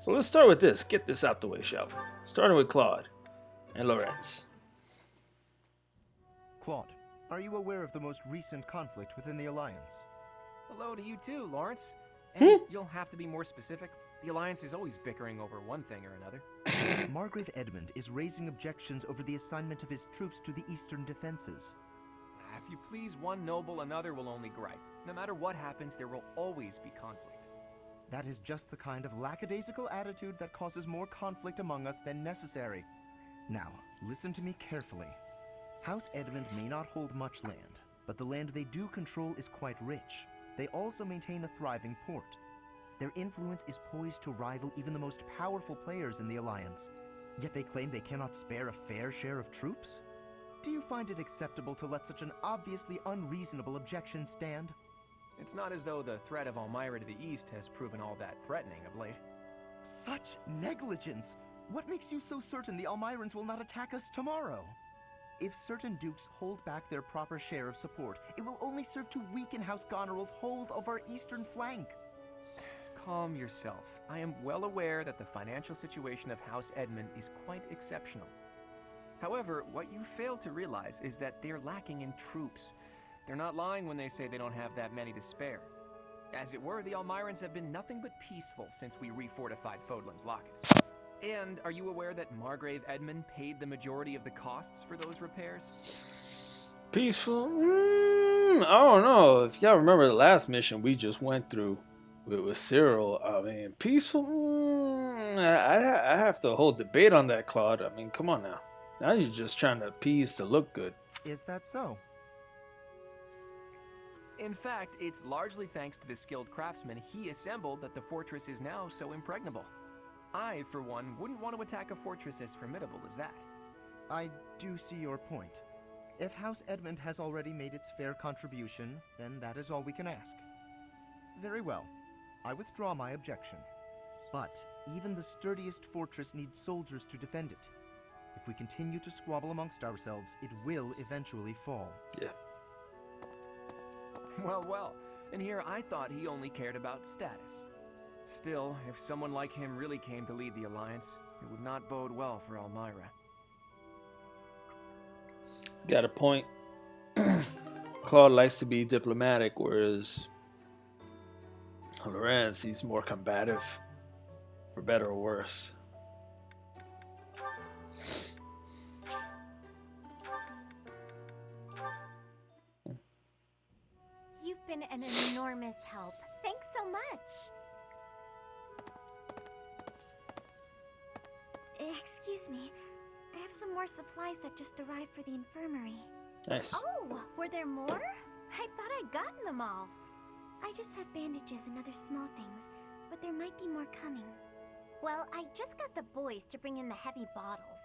So let's start with this. Get this out the way, shall we? Starting with Claude and Lorenz. Claude, are you aware of the most recent conflict within the Alliance? Hello to you too, Lawrence. And you'll have to be more specific. The Alliance is always bickering over one thing or another. Margrave Edmund is raising objections over the assignment of his troops to the Eastern defenses. If you please one noble, another will only gripe. No matter what happens, there will always be conflict. That is just the kind of lackadaisical attitude that causes more conflict among us than necessary. Now, listen to me carefully. House Edmund may not hold much land, but the land they do control is quite rich. They also maintain a thriving port. Their influence is poised to rival even the most powerful players in the Alliance. Yet they claim they cannot spare a fair share of troops? Do you find it acceptable to let such an obviously unreasonable objection stand? It's not as though the threat of Elmira to the east has proven all that threatening of late. Such negligence! What makes you so certain the Almirans will not attack us tomorrow? If certain dukes hold back their proper share of support, it will only serve to weaken House Goneril's hold of our eastern flank. Calm yourself. I am well aware that the financial situation of House Edmund is quite exceptional. However, what you fail to realize is that they're lacking in troops. They're not lying when they say they don't have that many to spare. As it were, the Almirans have been nothing but peaceful since we refortified Fodlan's Locket. And are you aware that Margrave Edmund paid the majority of the costs for those repairs? Peaceful? I don't know. If y'all remember the last mission we just went through with Cyril, I mean, peaceful? I have to hold debate on that, Claude. I mean, come on now. Now you're just trying to appease to look good. Is that so? In fact, it's largely thanks to the skilled craftsmen he assembled that the fortress is now so impregnable. I, for one, wouldn't want to attack a fortress as formidable as that. I do see your point. If House Edmund has already made its fair contribution, then that is all we can ask. Very well. I withdraw my objection. But even the sturdiest fortress needs soldiers to defend it. If we continue to squabble amongst ourselves, it will eventually fall. Yeah. Well, and here I thought he only cared about status. Still, if someone like him really came to lead the Alliance, it would not bode well for Elmira. Got a point. Claude likes to be diplomatic, whereas Lorenz, he's more combative, for better or worse. You've been an enormous help. Thanks so much. Excuse me. I have some more supplies that just arrived for the infirmary. Nice. Oh, were there more? I thought I'd gotten them all. I just have bandages and other small things, but there might be more coming. Well, I just got the boys to bring in the heavy bottles.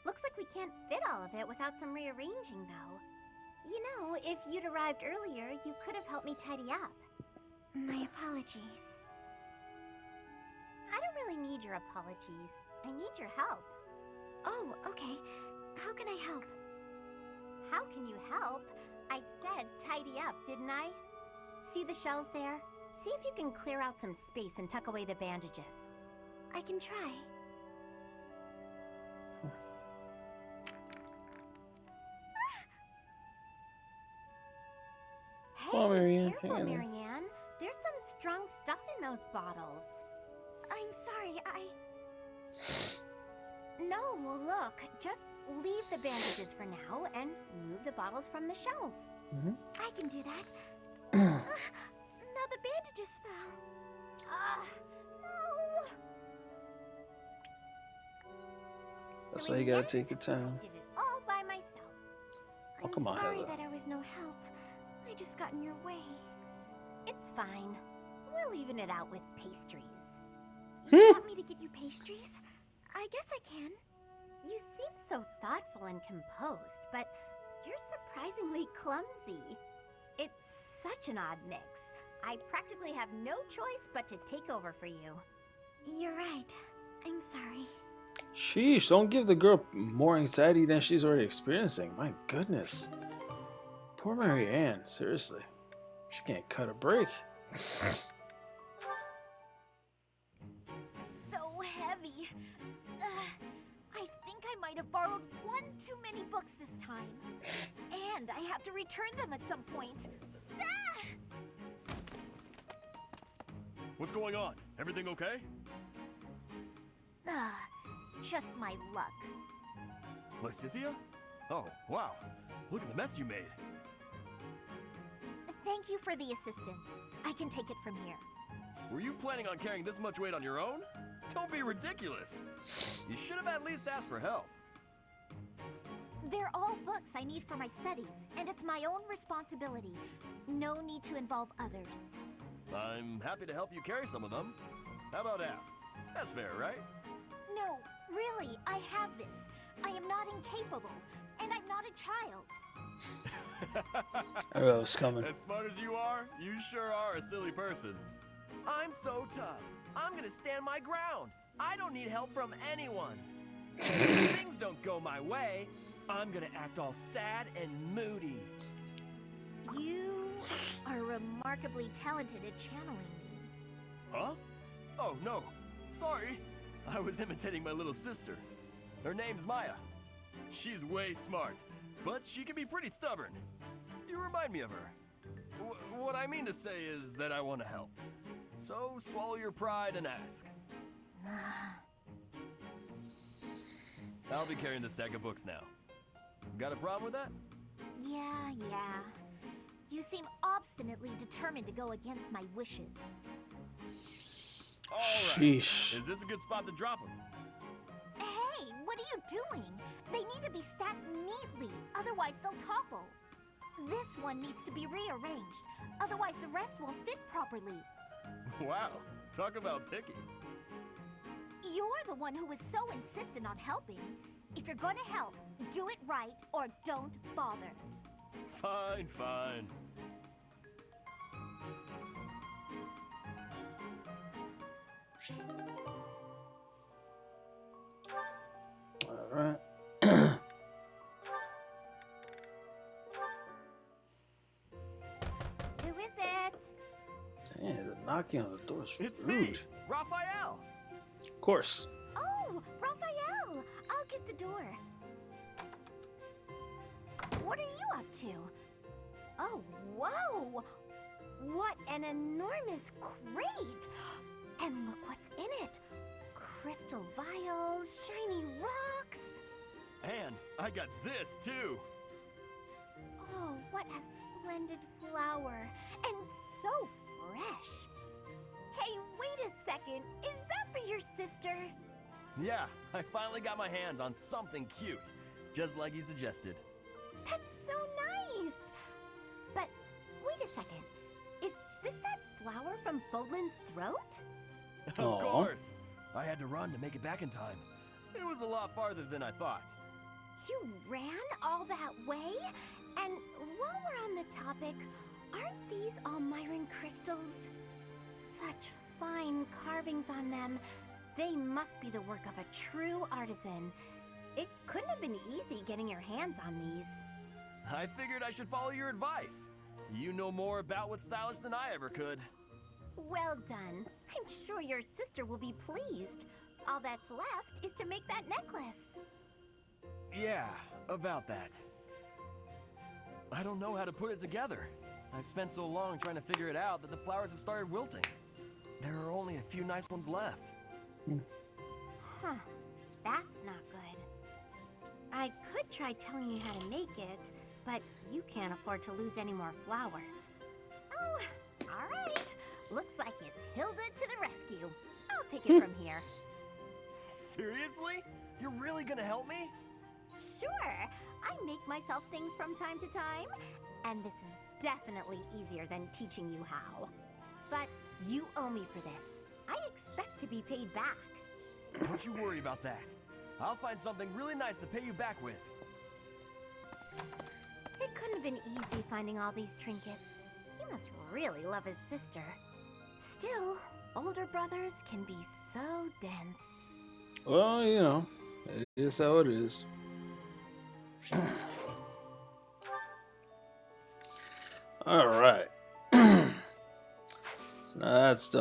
Looks like we can't fit all of it without some rearranging, though. You know, if you'd arrived earlier, you could have helped me tidy up. My apologies. I don't really need your apologies. I need your help. Oh, okay. How can I help? How can you help? I said tidy up, didn't I? See the shelves there? See if you can clear out some space and tuck away the bandages. I can try. Hey, Oh, Marianne, careful, hang on. Marianne. There's some strong stuff in those bottles. I'm sorry, No, look, just leave the bandages for now and move the bottles from the shelf. I can do that. Now the bandages fell. No. That's So why you in gotta the take your end, time. I did it all by myself. Oh, come on, I'm sorry Hilda. that I was no help. I just got in your way. It's fine. We'll even it out with pastries. You want me to get you pastries? I guess I can. You seem so thoughtful and composed, but you're surprisingly clumsy. It's such an odd mix. I practically have no choice but to take over for you. You're right. I'm sorry. Sheesh, don't give the girl more anxiety than she's already experiencing. My goodness. Poor Marianne, seriously. She can't cut a break. So, heavy. I think I might have borrowed one too many books this time. And I have to return them at some point. Ah! What's going on? Everything okay? Just my luck. Lysithea? Oh, wow. Look at the mess you made. Thank you for the assistance. I can take it from here. Were you planning on carrying this much weight on your own? Don't be ridiculous. You should have at least asked for help. They're all books I need for my studies, and it's my own responsibility. No need to involve others. I'm happy to help you carry some of them. How about half? That's fair, right? No, really, I have this. I am not incapable, and I'm not a child. I knew that was coming. As smart as you are, you sure are a silly person. I'm so tough. I'm gonna stand my ground. I don't need help from anyone. If things don't go my way, I'm gonna act all sad and moody. You are remarkably talented at channeling me. Huh? Oh, no. Sorry. I was imitating my little sister. Her name's Maya. She's way smart, but she can be pretty stubborn. You remind me of her. What I mean to say is that I want to help. So swallow your pride and ask. I'll be carrying this stack of books now. Got a problem with that? Yeah. You seem obstinately determined to go against my wishes. All right. Sheesh. Is this a good spot to drop them? Hey, what are you doing? They need to be stacked neatly, otherwise they'll topple. This one needs to be rearranged, otherwise the rest won't fit properly. Wow. Talk about picky. You're the one who was so insistent on helping. If you're gonna help, do it right or don't bother. Fine. All right. Who is it? Damn, the knocking on the door is It's rude. me, Raphael. Of course. Oh, Raphael! I'll get the door. What are you up to? Oh, whoa! What an enormous crate! And look what's in it. Crystal vials, shiny rocks. And I got this too. Oh, what a splendid flower. And so fresh. Hey, wait a second. Is that for your sister? Yeah, I finally got my hands on something cute, just like you suggested. That's so nice. But wait a second. Is this that flower from Fodlan's throat? Of Aw. course. I had to run to make it back in time. It was a lot farther than I thought. You ran all that way? And while we're on the topic, aren't these all Myron crystals? Such fine carvings on them. They must be the work of a true artisan. It couldn't have been easy getting your hands on these. I figured I should follow your advice. You know more about what's stylish than I ever could. Well done. I'm sure your sister will be pleased. All that's left is to make that necklace. Yeah, about that. I don't know how to put it together. I've spent so long trying to figure it out that the flowers have started wilting. There are only a few nice ones left. Huh. That's not good. I could try telling you how to make it, but you can't afford to lose any more flowers. Oh, all right. Looks like it's Hilda to the rescue. I'll take it from here. Seriously? You're really gonna help me? Sure. I make myself things from time to time, and this is definitely easier than teaching you how. But you owe me for this. I expect to be paid back. Don't you worry about that. I'll find something really nice to pay you back with. It couldn't have been easy finding all these trinkets. He must really love his sister. Still, older brothers can be so dense. Well, you know, it is how it is. All right. So now that's done.